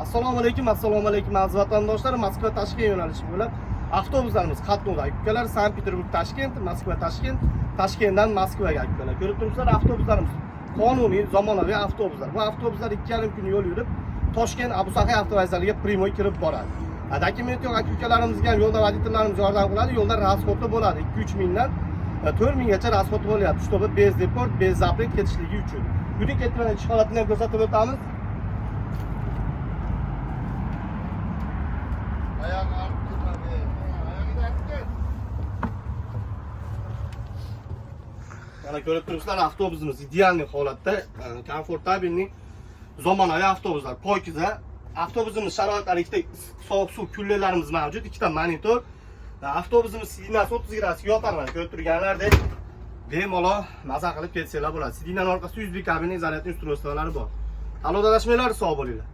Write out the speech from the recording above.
Assalomu alaykum aziz vatandoshlar. Moskva Toshkent yo'nalishi bo'lib avtobuslarimiz qatnovda ukalar Sankt-Peterburg Toshkent, Moskva Toshkent, Toshkentdan Moskvaga ukalar. Ko'rib turibsizlar, avtobuslarimiz qonuniy, zamonaviy avtobuslar. Bu avtobuslar 2,5 kun yo'l yurib Toshkent Abusaxiy avtovokzaliga primoy kirib boradi. Dokument yo'q ukalarimizga ham yo'lda voditellarimiz yordam qiladi. Yo'lda rasxoti bo'ladi. 2-3 mingdan 4 minggacha rasxoti bo'lyapti. Чтобы без депорт, без запрет ketishligi uchun. Buning ketgan ish holatini ham ko'rsatib o'tamiz. Mana ko'rib turibsizlar, avtobusimiz ideal holatda, komfortabilni zamonaviy avtobuslar, pokiza. Avtobusimiz sharoitlari ikkita sovuq suv kullelarimiz mavjud, ikkita monitor. Avtobusimiz sidinasi 30 gradusga yotarman, ko'rib turganlardek bemalol maza qilib ketsanglar bo'ladi. Sidinaning orqasida USB kabina izolyatsiya ustroysivalari bor. Talon adashmanglar, sog' bo'linglar.